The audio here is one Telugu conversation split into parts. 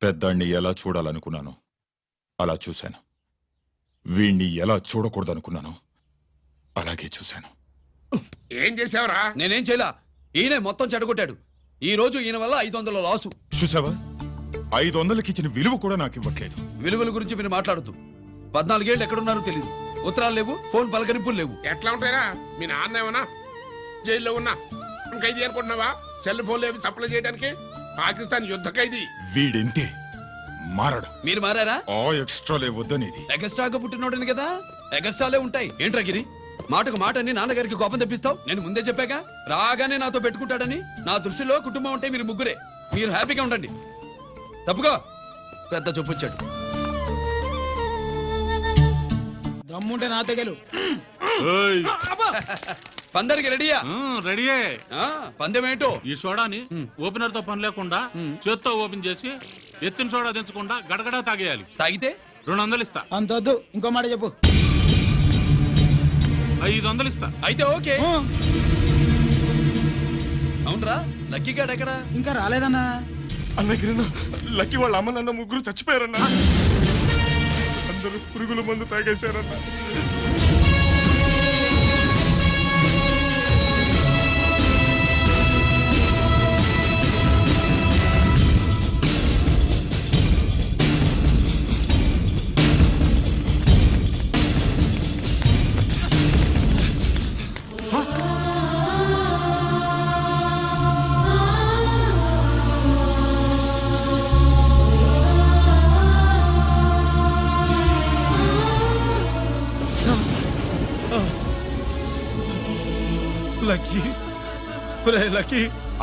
పెద్దాన్ని ఎలా చూడాలనుకున్నాను అలా చూశాను. వీణ్ణి ఎలా చూడకూడదనుకున్నాను అలాగే చూశాను. ఏం చేసావురా? నేనేం చేయలా, ఈయనే మొత్తం చెడగొట్టాడు. ఈ రోజు ఈయన వల్ల 500 లాసు. చూసావా, 500కి ఇచ్చిన విలువ కూడా నాకు ఇవ్వట్లేదు. విలువల గురించి మీరు మాట్లాడద్దు. 14 ఏళ్ళు ఎక్కడున్నారో తెలియదు. ఉత్తరాలు లేవు, ఫోన్ పలకరింపులు లేవు. ఎట్లా ఉంటాయిరా? మీ నాన్న ఏమన్నా జైల్లో ఉన్నా ఖైదీ అనుకుంటున్నావా? సెల్ ఫోన్ లేవు సప్లై చేయడానికి. పాకిస్తాన్ యుద్ధ ఖైదీ. వీడింతే మారడు. మీరు మారారా? ఆ ఎక్స్ట్రాలే వద్దనేది. ఎగస్ట్రాగా పుట్టినోడని కదా, ఎగస్ట్రాలే ఉంటాయి. ఏంట్రా గిరి, మాటకు మాట అని నాన్నగారికి కోపం తెప్పిస్తావు? నేను ముందే చెప్పాగా రాగానే నాతో పెట్టుకుంటాడని. నా దృష్టిలో కుటుంబం అంటే మీరు ముగ్గురే. మీరు హ్యాపీగా ఉండండి. తప్పుగా పెద్ద చూపొచ్చాడు. దమ్ముంటే నా తెగలు. పందానికి రెడీయా? రెడీయే. పందెం ఏంటో? ఈ సోడాని ఓపెనర్ తో పని లేకుండా చేత్తో ఓపెన్ చేసి ఎత్తిన సోడా దించకుండా గడగడా తాగేయాలి. తాగితే 200 ఇస్తా. అంతొద్దు, ఇంకో మాట చెప్పు. 500 ఇస్తా. అయితే ఓకే. అవునరా, లక్కీ గాడు ఎక్కడా? ఇంకా రాలేదన్నా. అన్నగిరినా లక్కీ వాళ్ళ అమ్మ నాన్న ముగ్గురు చచ్చిపోయారన్నా. అందరూ పురుగుల మందు తాగేశారన్నా.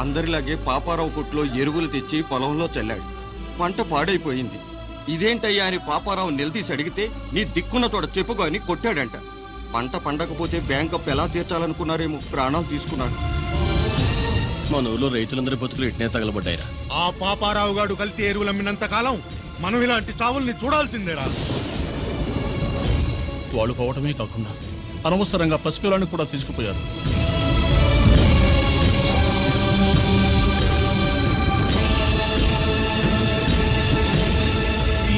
అందరిలాగే పాపారావు కొట్లో ఎరువులు తెచ్చి పొలంలో చల్లాడు. పంట పాడైపోయింది. ఇదేంటయ్యా అని పాపారావు నిలదీసి అడిగితే నీ దిక్కున్న తోడ చెప్పుకో అని కొట్టాడంట. పంట పండకపోతే బ్యాంక్ అప్పు ఎలా తీర్చాలనుకున్నారేమో ప్రాణాలు తీసుకున్నారు. మన ఊళ్ళో రైతులందరి బతుకులు ఇట్నే తగలబడ్డాయిరా. ఆ పాపారావు గాడు కల్తీ ఎరువులు అమ్మినంత కాలం మనం ఇలాంటి చావుల్ని చూడాల్సిందేరా. వాళ్ళు పోవటమే కాకుండా అనవసరంగా పసిపిల్లాన్ని కూడా తీసుకుపోయారు.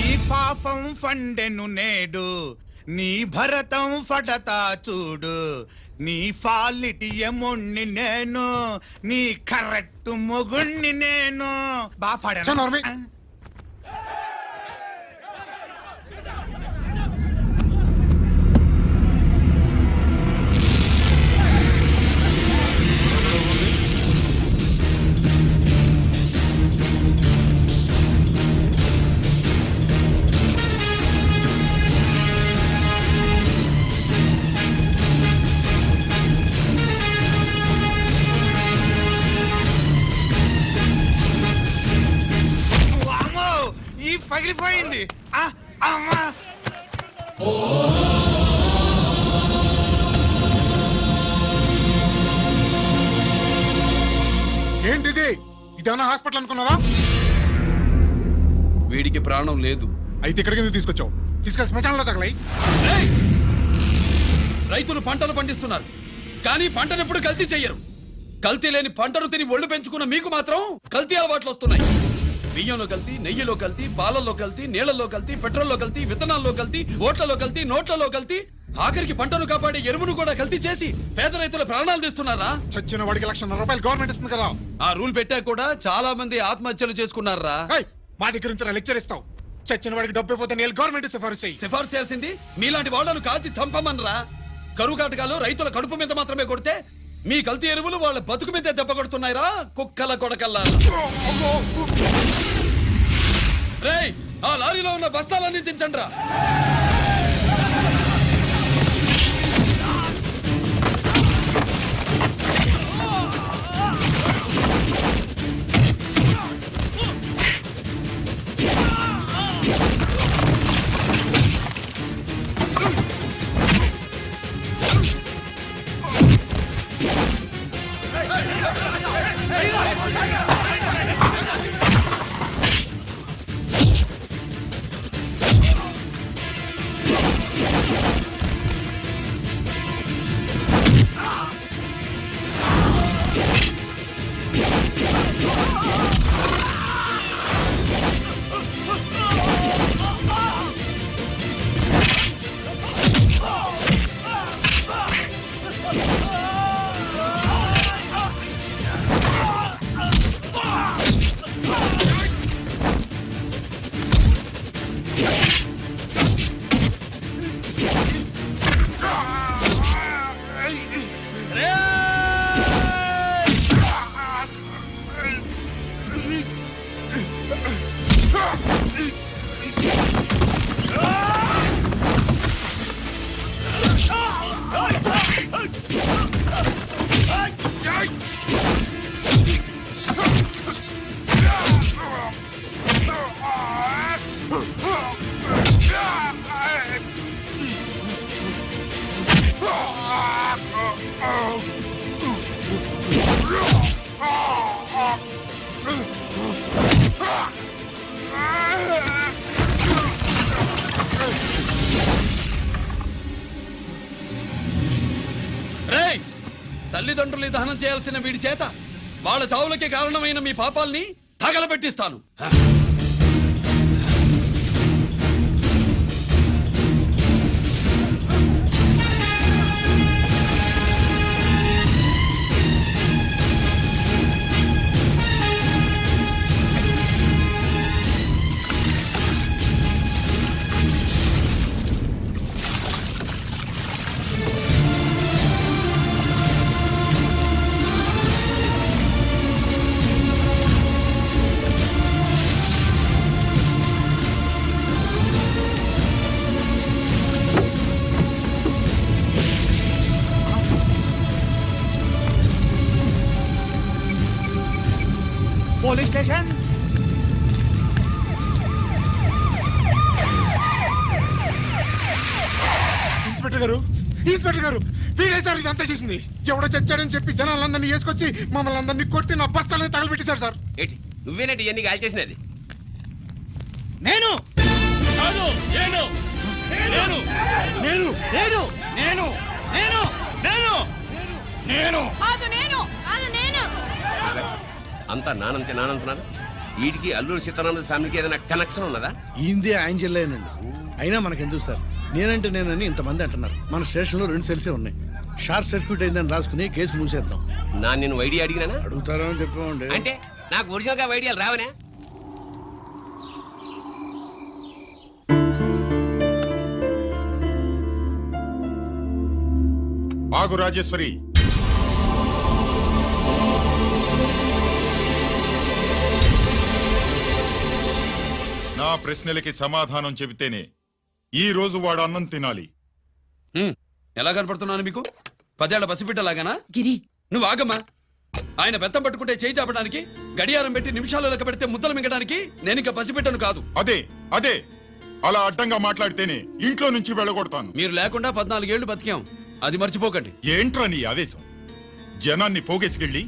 ఈ పాపం ఫండెను నేడు, నీ భరతం ఫటతా చూడు. నీ ఫాలిటి ఎముణ్ణి నేను, నీ కరెక్ట్ మొగుణ్ణి నేను. బాగా పగిలిపోయింది. ఏంటిది? ఇదేమన్నా హాస్పిటల్ అనుకున్నావా? వీడికి ప్రాణం లేదు. అయితే ఇక్కడికి ఎందుకు తీసుకొచ్చావు? తీసుకెళ్ళి శ్మశానంలో తగలై. రైతులు పంటలు పండిస్తున్నారు, కానీ పంటనెప్పుడు కల్తీ చెయ్యరు. కల్తీ లేని పంటను తిని ఒళ్ళు పెంచుకున్న మీకు మాత్రం కల్తీ అలవాట్లు వస్తున్నాయి. బియ్యంలో కల్తీ, నెయ్యిలో కల్తీ, పాలల్లో కల్తీ, నీళ్లలో కల్తీ, పెట్రోల్లో కల్తీ, విత్తనాల్లో కల్తీ, ఓట్లలో కల్తీ, నోట్లలో కల్తీ, ఆఖరికి పంటను కాపాడే ఎరువును కూడా కల్తీ చేసి పేద రైతుల ప్రాణాలు తీస్తున్నారా? చచ్చిన వాడికి ₹1,00,000 గవర్నమెంట్ ఇస్తుంది కదా. ఆ రూల్ పెట్టా కూడా చాలా మంది ఆత్మహత్యలు చేసుకున్నారా? మా దగ్గర ఇంత లెక్చర్ ఇస్తావు. చచ్చిన వాడికి డబ్బు ఇవ్వతే నేను గవర్నమెంట్ సిఫార్సు చేయాల్సింది మీలాంటి వాళ్ళను కాల్చి చంపమనరా? కరువు కాటకాలు రైతుల కడుపు మీద మాత్రమే కొడితే మీ కల్తీ ఎరువులు వాళ్ళ బతుకు మీద దెబ్బ కొడుతున్నాయిరా కుక్కల కొడకల్లా. రేయ్, ఆ లారీలో ఉన్న బస్తాలన్నీ దించండ్రా. రేయ్, తల్లిదండ్రుల్ని దహనం చేయాల్సిన వీడి చేత వాళ్ళ చావులకి కారణమైన మీ పాపాల్ని తగలబెట్టిస్తాను. Police station. ఇన్స్పెక్టర్ గారు, ఇన్స్పెక్టర్ గారు, వీడే సార్ ఇదంతా చేసింది. ఎవడో చచ్చాడని చెప్పి జనాలందరినీ వేసుకొచ్చి మమ్మల్ని అందరినీ కొట్టి నా బస్తాలని తగలబెట్టేశారు సార్. ఏంటి నువ్వేనండి ఇవన్నీ గాలి చేసినది? నేను కాదు, నేను నేను నేను నేను నేను నేను నేను నేను కాదు నేను కాదు నేను అంతా నానంటున్నారు. వీడికి అల్లూరు సీతారామరాజు ఫ్యామిలీకి ఏదైనా కనెక్షన్ ఉన్నదా? ఈందే ఆయన జిల్లేనండి. అయినా మనకెందుకు సార్, నేనంటే నేనని ఇంతమంది అంటున్నారు. మన స్టేషన్లో 2 సెల్సే ఉన్నాయి. షార్ట్ సర్క్యూట్ అయిందని రాసుకుని కేసు మూసేద్దాం. నేను ఐడియా అడిగినానా? అడుగుతారో అని చెప్పండి. అంటే నాకు ఒరిజినల్ గా ఐడియాలు రావనే? ఆగు రాజేశ్వరి. నా ప్రశ్నలకి సమాధానం చెబితేనే ఈ రోజు వాడు అన్నం తినాలి. ఎలా కనపడుతున్నాను మీకు? 10 ఏళ్ల పసిబిడ్డలాగానా? గిరి నువ్వు ఆగమ్మా. ఆయన బెత్తం పట్టుకుంటే చేయి చాపడానికి, గడియారం పెట్టి నిమిషాలు లెక్క పెడితే ముద్దలు మింగడానికి నేను ఇంకా పసిబిడ్డను కాదు. అదే అదే అలా అడ్డంగా మాట్లాడితేనే ఇంట్లో నుంచి వెళ్ళగొడతాను. మీరు లేకుండా 14 ఏళ్లు బతికాం, అది మర్చిపోకండి. ఏంట్రా నీ ఆవేశం? జనాన్ని పోగేసుకెళ్ళి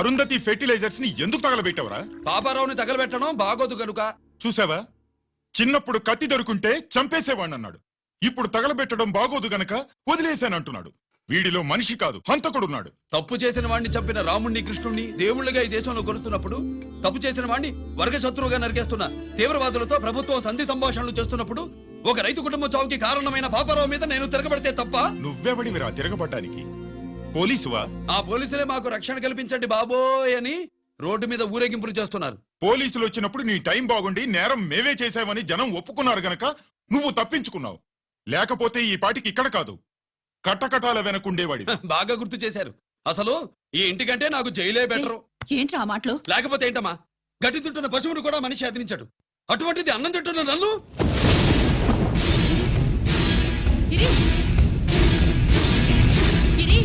అరుంధతి ఫెర్టిలైజర్స్ ని ఎందుకు తగలబెట్టావరా? పాపారావుని తగలబెట్టడం బాగోదు కనుక. చూసావా, చిన్నప్పుడు కత్తి దొరుకుంటే చంపేసేవాణ్ణన్నాడు. ఇప్పుడు తగలబెట్టడం బాగోదు గనక వదిలేశానంటున్నాడు. వీడిలో మనిషి కాదు, హంతకుడున్నాడు. తప్పు చేసిన వాడిని చంపిన రాముణ్ణి, కృష్ణుణ్ణి దేవుళ్ళుగా ఈ దేశంలో కొలుస్తున్నప్పుడు, తప్పు చేసిన వాడిని వర్గ శత్రువుగా నరికేస్తున్న తీవ్రవాదులతో ప్రభుత్వం సంధి సంభాషణలు చేస్తున్నప్పుడు, ఒక రైతు కుటుంబం చావుకి కారణమైన పాపారావు మీద నేను తిరగబడితే తప్ప? నువ్వెవడివిరా తిరగబడ్డానికి? పోలీసువా? ఆ పోలీసులే మాకు రక్షణ కల్పించండి బాబోయ్ అని రోడ్డు మీద ఊరేగింపులు చేస్తున్నారు. పోలీసులు వచ్చినప్పుడు నీ టైం బాగుండి నేరం మేవే చేశావని జనం ఒప్పుకున్నారు గనక నువ్వు తప్పించుకున్నావు. లేకపోతే ఈ పాటికి ఇక్కడ కాదు, కట్టకటాల వెనకుండేవాడి. బాగా గుర్తు చేశారు. అసలు ఈ ఇంటికంటే నాకు జైలే బెటరు. ఏంట్రా ఆ మాటలు? లేకపోతే ఏంటమ్మా, గడ్డి తింటున్న పశువును కూడా మనిషి అదిరించాడు. అటువంటిది అన్నం తింటున్న నన్ను? గిరి గిరి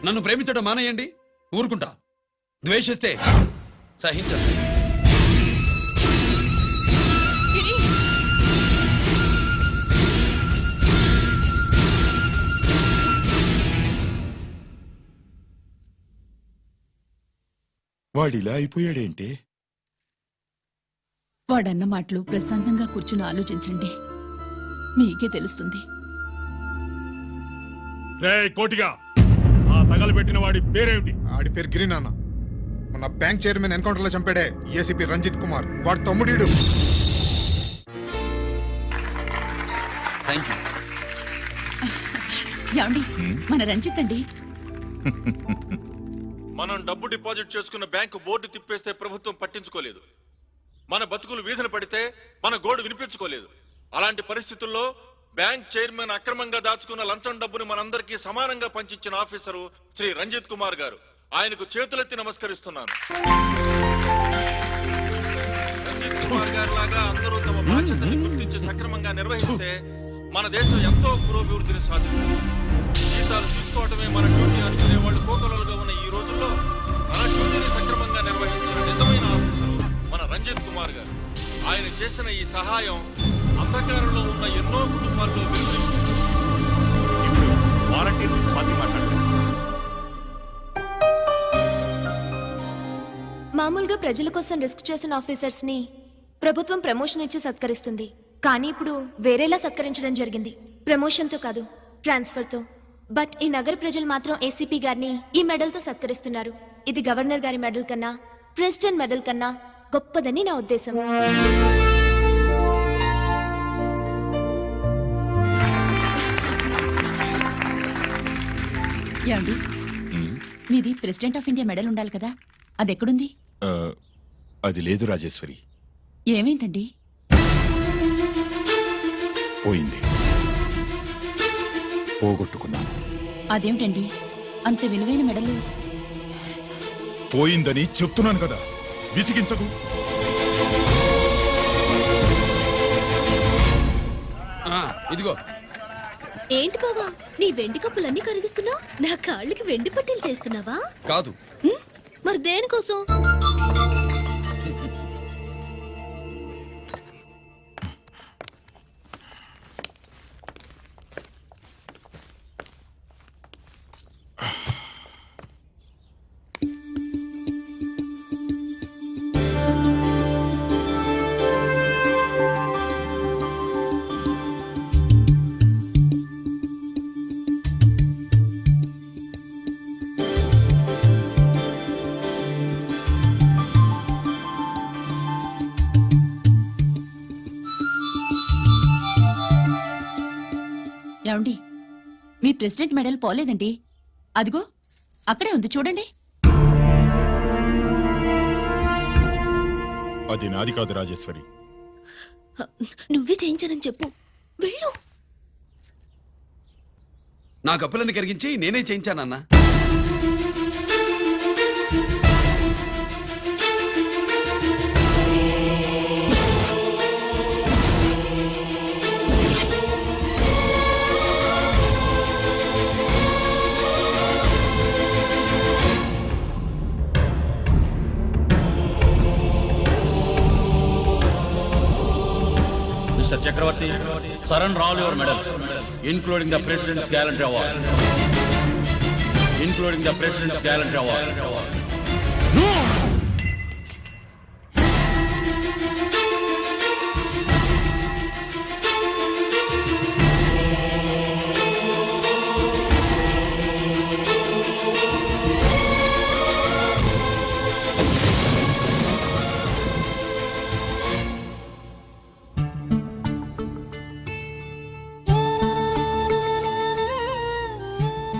నన్ను ప్రేమించడం మానేయండి, ఊరుకుంటా. ద్వేషిస్తే సహించండి. గిరి వాడిలా అయిపోయాడేంటే? వాడన్న మాటలు ప్రశాంతంగా కూర్చుని ఆలోచించండి, మీకే తెలుస్తుంది. రే కోటిగా ఆ తగలబెట్టిన వాడి పేరేమిటి? ఆడి పేరు గిరి నాన్న. మన బ్యాంక్ చైర్మన్ ఎన్కౌంటర్ లో చంపాడే ఏసీపీ రంజిత్ కుమార్, వాడి తమ్ముడీడు. Thank you. ఏమండి మన రంజిత్ అండి. మనం డబ్బు డిపాజిట్ చేసుకున్న బ్యాంకు బోర్డు తిప్పేస్తే ప్రభుత్వం పట్టించుకోలేదు. మన బతుకులు వీధులు పడితే మన గోడు వినిపించుకోలేదు. అలాంటి పరిస్థితుల్లో బ్యాంక్ చైర్మన్ అక్రమంగా దాచుకున్న లంచం డబ్బుని మనందరికీ సమానంగా పంచిచ్చిన ఆఫీసరు శ్రీ రంజిత్ కుమార్ గారు. ఆయనకు చేతులెత్తి నమస్కరిస్తున్నాను. రంజిత్ కుమార్ గారి లాగా అందరూ తమ బాధ్యతని గుర్తించి సక్రమంగా నిర్వహిస్తే మన దేశం ఎంతో పురోభివృద్ధిని సాధిస్తుంది. జీతాలు తీసుకోవటమే మన డ్యూటీ అనుకునే వాళ్ళు కోకొలలుగా ఉన్న ఈ రోజుల్లో మన డ్యూటీని సక్రమంగా నిర్వహించిన నిజమైన ఆఫీసరు మన రంజిత్ కుమార్ గారు. ఆయన చేసిన ఈ సహాయం అంధకారంలో ఉన్న ఎన్నో కుటుంబాల్లో వెలుగుని మామూలుగా ప్రజల కోసం రిస్క్ చేసిన ఆఫీసర్స్ ని ప్రభుత్వం ప్రమోషన్ ఇచ్చి సత్కరిస్తుంది. కానీ ఇప్పుడు వేరేలా సత్కరించడం జరిగింది. ప్రమోషన్ తో కాదు, ట్రాన్స్ఫర్ తో. బట్ ఈ నగర ప్రజలు మాత్రం ఏసీపీ గారిని ఈ మెడల్ తో సత్కరిస్తున్నారు. ఇది గవర్నర్ గారి మెడల్ కన్నా, ప్రెసిడెంట్ మెడల్ కన్నా గొప్పదని నా ఉద్దేశం. ఏమండి మీది ప్రెసిడెంట్ ఆఫ్ ఇండియా మెడల్ ఉండాలి కదా, అది ఎక్కడుంది? అది లేదు రాజేశ్వరి, ఏమైందండి? పోయింది, పోగొట్టుకున్నాను. అదేమిటండి అంత విలువైన మెడలు? పోయిందని చెప్తున్నాను కదా, విసిగించకు. ఇదిగో. ఏంటి బావా, నీ వెండి కప్పులన్నీ కరిగిస్తున్నావు? నా కాళ్ళకి వెండి పట్టీలు చేస్తున్నావా? కాదు. మరి దేనికోసం? ఏమండి మీ ప్రెసిడెంట్ మెడల్ పోలేదండి, అదిగో అక్కడే ఉంది చూడండి. అది నాది కాదు రాజేశ్వరి. నువ్వే చేయించానని చెప్పు, వెళ్ళు. నా కప్పులను కరిగించి నేనే చేయించానన్నా. Mr. Chakravarti, surrender all your medals, including the President's Gallantry Award. Including the President's Gallantry Award.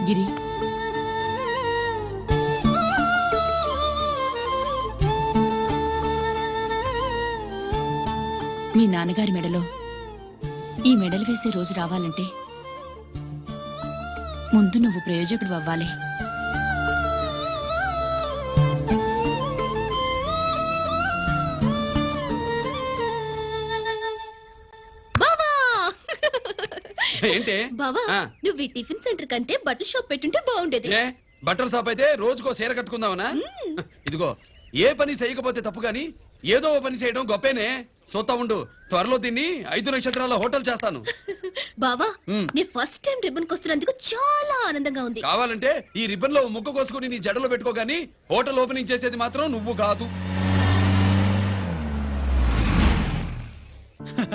గిరి, మీ నాన్నగారి మెడలో ఈ మెడలు వేసే రోజు రావాలంటే ముందు నువ్వు ప్రయోజకుడు అవ్వాలి. ఏంటి? బావా, నువ్వు ఈ టిఫిన్ సెంటర్ కంటే బట్టల షాప్ పెట్టుంటే బాగుండేది. ఏ బట్టల షాప్ అయితే రోజుకో చీర కట్టుకుందామనా? ఇదిగో, ఏ పని చేయకపోతే తప్పు గాని ఏదో ఓ పని చేయడం గొప్పేనే. చూస్తా ఉండు, త్వరలో దీన్ని 5 నక్షత్రాల హోటల్ చేస్తాను. బావా, నీ ఫస్ట్ టైం రిబ్బన్ కొస్తున్నందుకు చాలా ఆనందంగా ఉంది. కావాలంటే ఈ రిబ్బన్ లో ముక్క కోసుకుని నీ జడలో పెట్టుకోగాని హోటల్ ఓపెనింగ్ చేసేది మాత్రం నువ్వు కాదు.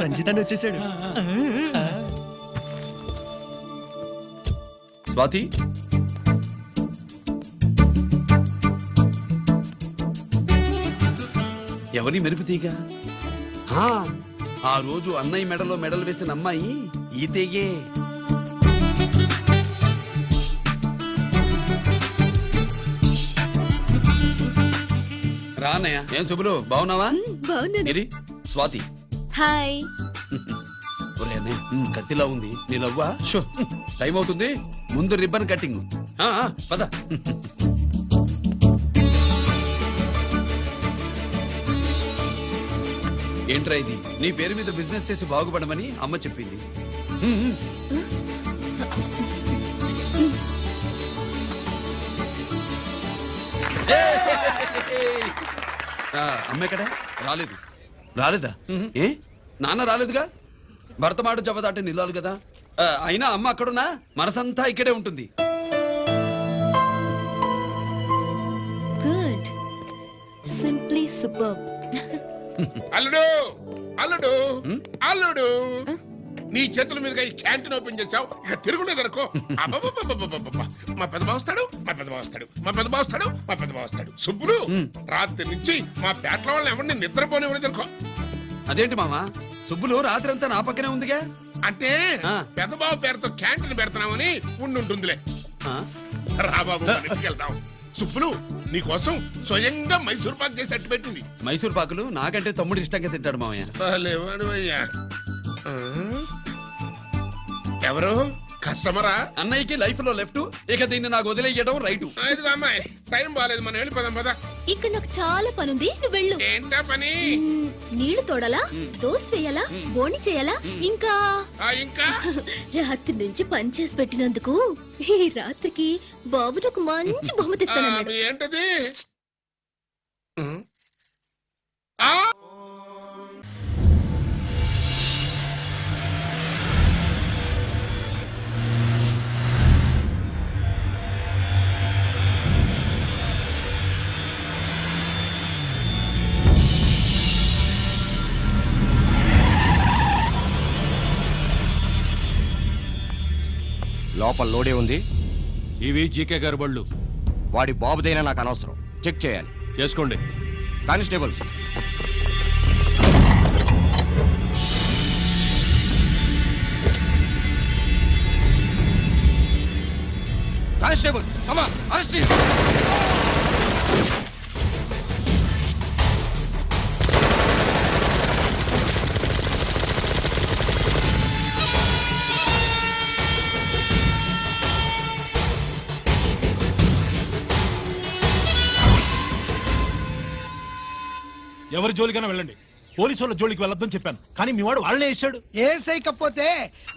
రంజిత్ వచ్చేసాడు. స్వాతి, ఎవరి మెరుపుతీగ? ఆ రోజు అన్నయ్య మెడలో మెడలు వేసిన అమ్మాయి ఈతేగే. రా అన్నయ్య. ఏం శుభులు, బాగున్నావా? బాగున్నాను. ఇది స్వాతి. హాయ్. ఒరే అన్నయ్య, కత్తిలా ఉంది నీ నవ్వా? షో, టైం అవుతుంది, ముందు రిబ్బన్ కటింగ్. పద. ఏంట్రా ఇది? నీ పేరు మీద బిజినెస్ చేసి బాగుపడమని అమ్మ చెప్పింది. అమ్మ ఎక్కడ? రాలేదు. రాలేదా? ఏ నాన్న రాలేదుగా? భర్త మాట జవదాటే నిల్లాలి కదా. అయినా అమ్మ అక్కడున్నా మనసంతా ఇక్కడే ఉంటుంది. గుడ్. Simply super. అల్లుడు అల్లుడు అల్లుడు, నీ చేతుల మీదుగా ఈ క్యాంటీన్ ఓపెన్ చేసావు, ఇక తిరుగులేదు అనుకో. మా పెద్ద బావస్తాడు, మా పెద్ద బావస్తాడు, మా పెద్ద బావస్తాడు, మా పెద్ద బావస్తాడు. సుబ్బులు, రాత్రి నుంచి మా పేటల వాళ్ళని ఎవరిని నిద్రపోనివ్వలేదు అనుకో. అదేంటి మామా, సుబ్బులు రాత్రి అంతా నా పక్కనే ఉందిగా. అంటే పెద్ద బావ పేరుతో క్యాంటీన్ పెడుతున్నామని ఉండుంటుందిలే. రా బాబు, మన ఇంటికి వెళ్దాం. సుబ్బులు, నీకోసం స్వయంగా మైసూర్ పాక్ చేసి అట్టు పెట్టింది. మైసూర్ పాకులు నాకంటే తమ్ముడు ఇష్టంగా తింటాడు మామయ్య. ఎవరు కస్టమరా? అన్నయ్యకి లైఫ్ లో లెఫ్ట్, ఇక దీన్ని నాకు వదిలేయడం రైట్. అమ్మాయి, టైం బాగాలేదు, మనం వెళ్ళిపోదాం పద. ఇక్కడ నాకు చాలా పనుంది, నువ్వు వెళ్ళు. ఏంటా పని? నీళ్లు తోడాలా, దోశ వేయాలా, బోని చేయాలా, ఇంకా ఇంకా రాత్రి నుంచి పని చేసి పెట్టినందుకు ఈ రాత్రికి బాబు ఒక మంచి బహుమతి ఇస్తానన్నాడు. ఏంటది? లోపల లోడే ఉంది. ఇవి జీకే గారి బళ్ళు. వాడి బాబుదైనా నాకు అనవసరం, చెక్ చేయాలి. చేసుకోండి. Constables, constables, come on, arrest him. ఎవరి జోలికైనా వెళ్ళండి, పోలీసు వాళ్ళ జోలికి వెళ్ళొద్దని చెప్పాను, కానీ మీ వాడు వాళ్ళనే వేసాడు. ఏసైకపోతే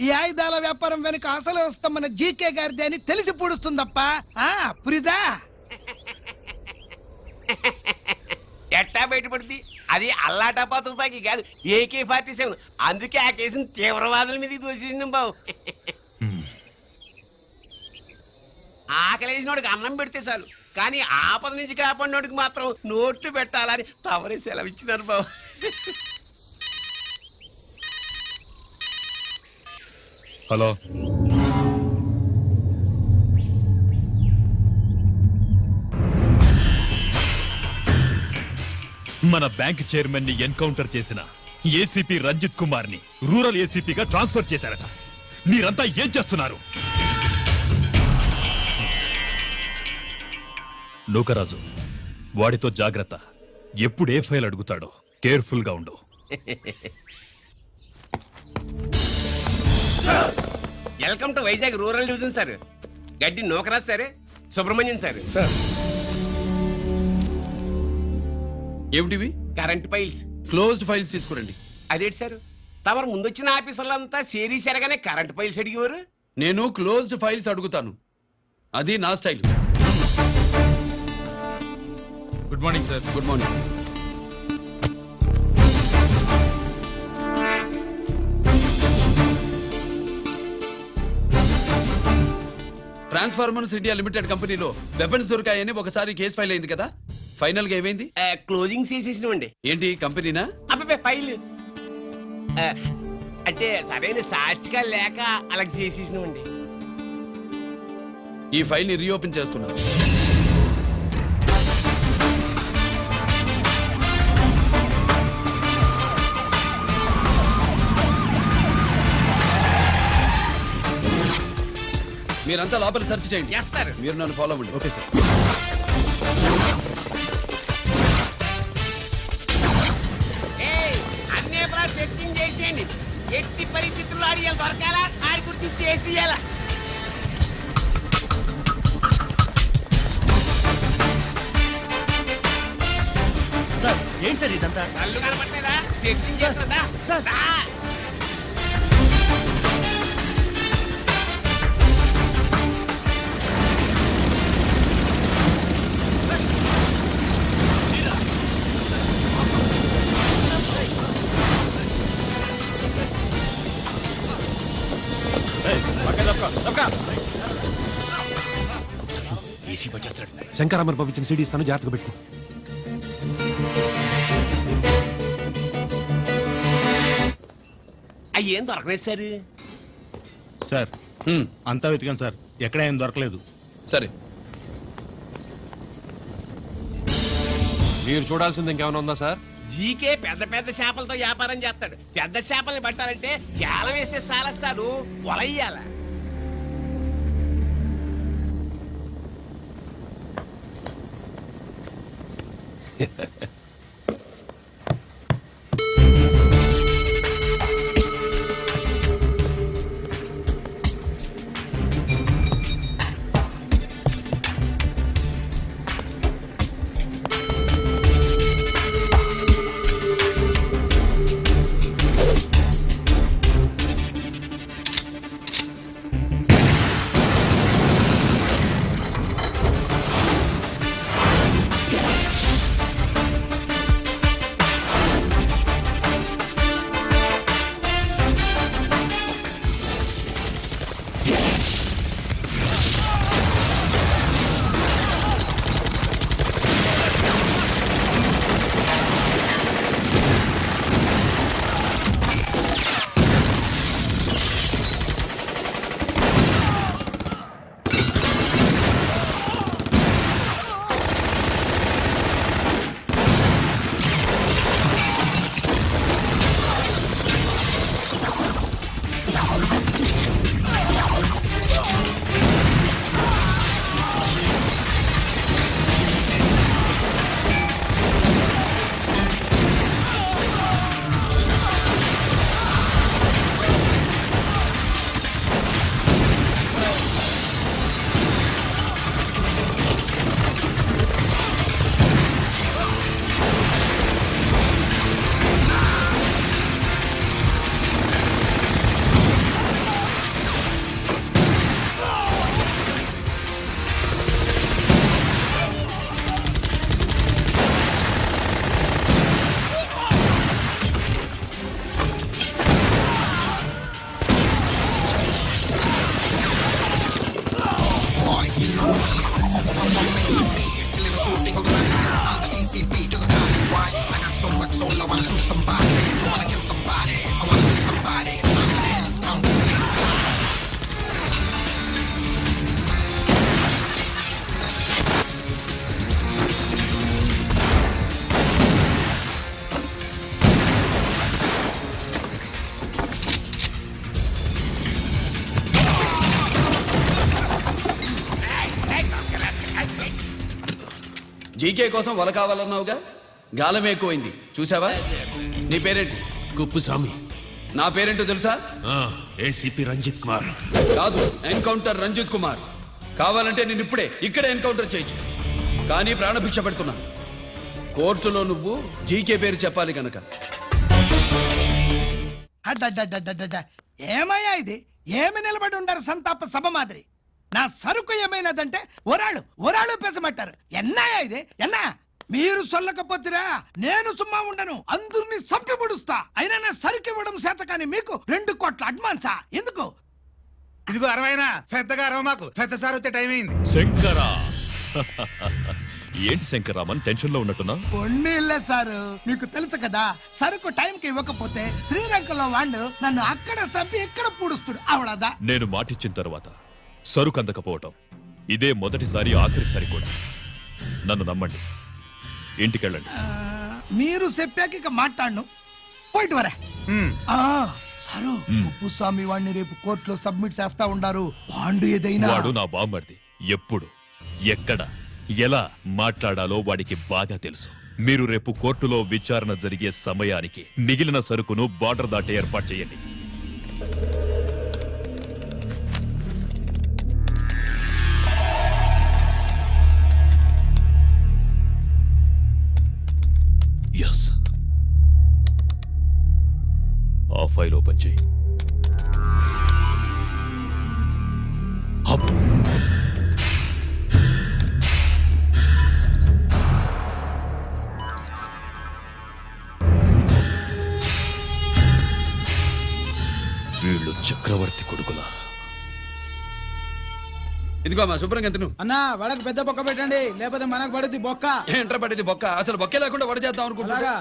ఈ ఆయుధాల వ్యాపారం వెనుక అసలు వస్తామన్న జీకే గారిది అని తెలిసి పూడుస్తుందప్ప. పురిదా ఎట్టా బయటపడుతుంది? అది అల్లాటపా తుపాకి కాదు, AK-47. అందుకే ఆ కేసుని తీవ్రవాదుల మీద దోషింది బాబు. ఆకలేసినోడికి అన్నం పెడితే చాలు, కానీ ఆపద నుంచి కాపాడినోడికి మాత్రం నోట్లు పెట్టాలని తవరే సెలవు ఇచ్చినారు బాబు. హలో, మన బ్యాంక్ చైర్మన్ ని ఎన్కౌంటర్ చేసిన ఏసీపీ రంజిత్ కుమార్ ని రూరల్ ఏసీపీగా ట్రాన్స్ఫర్ చేశారట. మీరంతా ఏం చేస్తున్నారు? నూకరాజు, వాడితో జాగ్రత్త. ఎప్పుడు ఏ ఫైల్ అడుగుతాడో కేర్ఫుల్ గా ఉండు. Welcome to Vizag rural division sir. Gaddi Nookaraju సరే, సుబ్రహ్మణ్యం సార్. ఏమిటివి? Current files. క్లోజ్డ్ ఫైల్స్ తీసుకురండి. అదేంటి సార్, తమరు ముందొచ్చిన ఆఫీసర్లంతా సేరీసరగానే కరెంట్ ఫైల్స్ అడిగేవారు. నేను క్లోజ్డ్ ఫైల్స్ అడుగుతాను, అది నా style. Good morning sir. Good morning. Transformers India limited కంపెనీలో వెపన్స్ దొరికాయని ఒకసారి కేసు ఫైల్ అయింది కదా, ఫైనల్ గా ఏమైంది? క్లోజింగ్ చేసేసినవండి. ఏంటి కంపెనీనా? అబ్బాయి ఫైల్ అంటే సరైన సాక్షిగా లేక అలా చేసేసినవండి. ఈ ఫైల్ ని రీఓపెన్ చేస్తున్నాను. మీరంతా లోపల సెర్చ్ చేయండి. Yes sir. మీరు నన్ను ఫాలో అవ్వండి. Okay sir. అన్నీ సెర్చింగ్ చేసేయండి. ఎట్టి పరిస్థితుల్లో ఆడియాలు దొరకాలా, ఆడి గురించి చేసేయాలా. సార్ ఏంటి సార్ ఇదంతా? కళ్ళు కనపడలేదా? సెర్చింగ్ చేస్తుందా సార్? ఏసీ వచ్చేస్తాడు. శంకరామర్ పంపించిన సీడీ ఇస్తాను, జాగ్రత్తగా పెట్టుకో. అయ్యేం దొరకలేదు సార్. సార్ అంతా వెతికాను సార్, ఎక్కడ ఏం దొరకలేదు. సరే, మీరు చూడాల్సింది ఇంకేమైనా ఉందా సార్? జీకే పెద్ద పెద్ద చేపలతో వ్యాపారం చేస్తాడు. పెద్ద చేపల్ని పట్టాలంటే గేలం వేస్తే సాలస్తాడు, వలయ్యాల. జీకే కోసం వల కావాలన్నావుగా, గాలం ఎక్కువైంది చూసావా? నీ పేరేంటి? కుప్పుస్వామి. నా పేరేంటో తెలుసా? ఏసీపీ రంజిత్ కుమార్. కాదు, ఎన్కౌంటర్ రంజిత్ కుమార్. కావాలంటే నేను ఇప్పుడే ఇక్కడే ఎన్కౌంటర్ చేయొచ్చు, కానీ ప్రాణభిక్ష పెడుతున్నా. కోర్టులో నువ్వు జీకే పేరు చెప్పాలి కనుక. అడ్డడ్డడ్డడ్డడ్డ. ఏమయ్యా ఇది? ఏమి నిలబడి ఉండారు సంతాప సభ మాదిరి? నా సరుకు ఏమైనదంటే ఒరాళ్ళు పెసమట్టారు. ఎన్నాయా ఇది? ఎన్నా మీరు సొల్లకపోతురా నేను సుమ్మా ఉండను, అందరిని సంపి పొడుస్తా. అయినా నా సరుకు ఇవ్వడం చేత కానీ మీకు 2 కోట్ల అడ్వాన్సా? ఎందుకు? ఇదిగో 60 పెద్దగా అరవ, మాకు పెద్ద సార్ వచ్చే టైం అయింది. శంకరా ఏంటి శంకరామన్ టెన్షన్ లో ఉన్నట్టున్నా? పొన్నీళ్ళే సారు, మీకు తెలుసు కదా, సరుకు టైంకి ఇవ్వకపోతే శ్రీరంగంలో వాడు నన్ను అక్కడ సంపి ఇక్కడ పూడుస్తుడు. అవడదా? నేను మాటిచ్చిన తర్వాత సరుకు అందకపోవటం ఇదే మొదటిసారి ఆఖరిసారి కూడా. నన్ను నమ్మండి, ఇంటికెళ్ళండి. మీరు చెప్పాక ఇక మాట్లాడను. పోయిట్ వరా సారు ఉప్పుస్వామి వాడిని రేపు కోర్టులో సబ్మిట్ చేస్తా ఉండారు. బాండు ఏదైనా వాడు నా బామ్మర్ది. ఎప్పుడు, ఎక్కడ, ఎలా మాట్లాడాలో వాడికి బాగా తెలుసు. మీరు రేపు కోర్టులో విచారణ జరిగే సమయానికి మిగిలిన సరుకును బార్డర్ దాటి ఏర్పాటు చేయండి. ఎస్, ఆ ఫైల్ ఓపెన్ చేయి. అప్. వీళ్ళు చక్రవర్తి కొడుకులా. ఇదిగో మా శుభ్రంగా తిను. అన్నా వడకు పెద్ద బొక్క పెట్టండి, లేకపోతే మనకు పడుద్ది బొక్క. ఏంట్రా పడేది బొక్క? అసలు బొక్కే లేకుండా వడ చేద్దాం అనుకుంటున్నారా?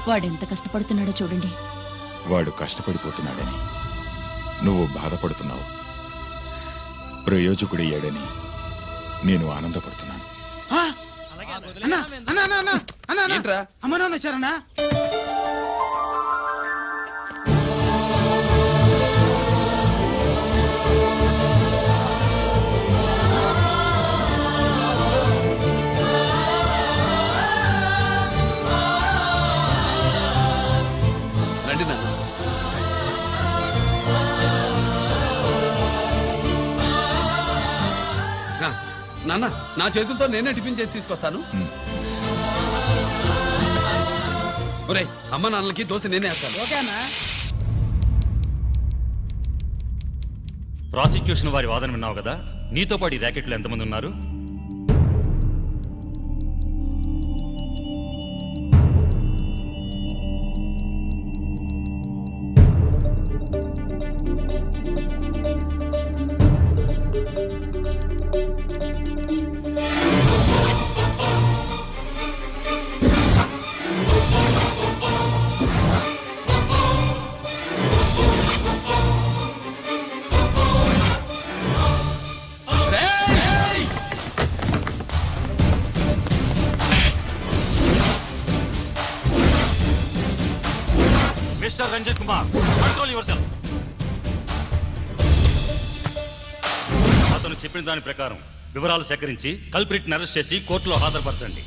వాడెంత కష్టపడుతున్నాడో చూడండి. వాడు కష్టపడిపోతున్నాడని నువ్వు బాధపడుతున్నావు. ప్రయోజకుడయ్యాడని నేను ఆనందపడుతున్నాను. ఏంట్రా? అమ్మ నాన్న వచ్చారన్నా. రండి నాన్న. నాన్న, నా చేతులతో నేనే టిఫిన్ చేసి తీసుకొస్తాను. ఒరేయ్, అమ్మ నాన్నలకి దోశ నేనే వేస్తాను. ఓకేనా? ప్రాసిక్యూషన్ వారి వాదన విన్నావు కదా. నీతో పాటు ఈ ర్యాకెట్లో ఎంతమంది ఉన్నారు? Mister Ranjit Kumar, control yourself. అతను చెప్పిన దాని ప్రకారం వివరాలు సేకరించి కల్ప్రిట్ని అరెస్ట్ చేసి కోర్టులో హాజరుపరచండి.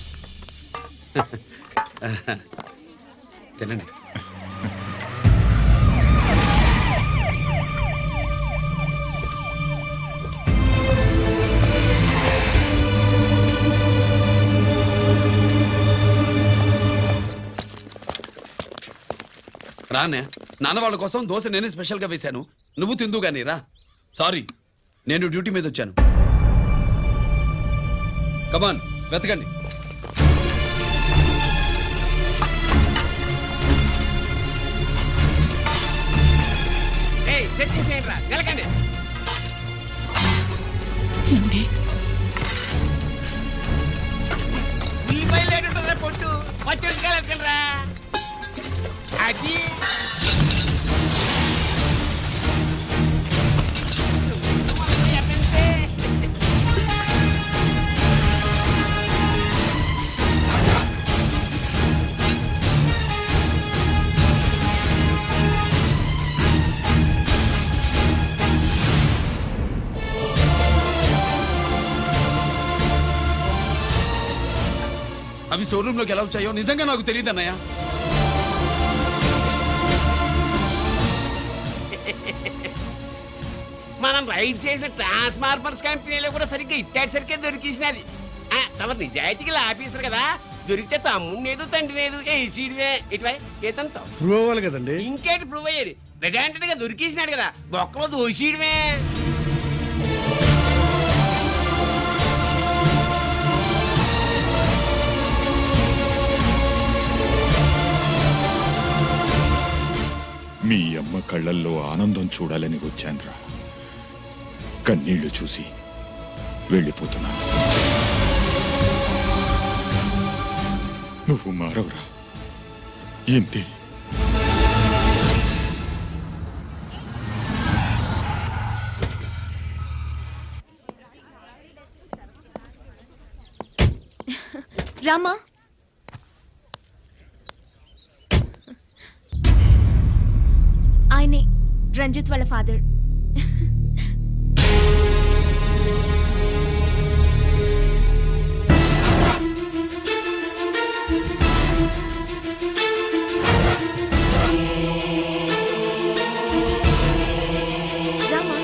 తినండి. రానే, నాన్న వాళ్ళ కోసం దోశ నేనే స్పెషల్ గా వేశాను. నువ్వు తిందు గానీ రా. సారీ, నేను డ్యూటీ మీద వచ్చాను. కమాన్, వెతకండి. సెట్టింగ్ చేయండి రా, గెలకండి. ఉల్లిపాయలు ఏంటుంటుందిరా పొట్టు, పచ్చిమిరపకాయలు రా. అది అవి స్టోర్ రూమ్ లోకి ఎలా వచ్చాయో నిజంగా నాకు తెలియదు అన్నయ్య. మనం రైడ్ చేసిన ట్రాన్స్ఫార్మర్స్ కంపెనీలో కూడా సరిగ్గా ఇట్టాడు సరిగ్గా దొరికేసినది. తమ నిజాయితీగా ఆఫీసర్ కదా, దొరికితే తమ్ముడేదు తండ్రినేదు ఏసీడివే ఇటువై ఏతంతో ప్రూవ్ అవ్వాలి కదండి. ఇంకేంటి ప్రూవ్ అయ్యేది? రెడ్ హ్యాండెడ్ గా దొరికేసినాడు కదా, బొక్కలో దోషీయడమే. మీ అమ్మ కళ్ళల్లో ఆనందం చూడాలని వచ్చాన్రా. కన్నీళ్లు చూసి వెళ్ళిపోతున్నాను. నువ్వు మారవురా ఇంతే. రామా ఆయనే రంజిత్ వాళ్ళ ఫాదర్. రామా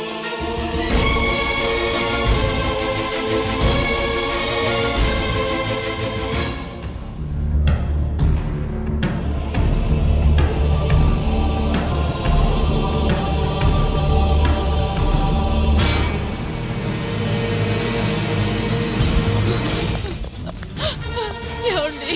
ఏమండి?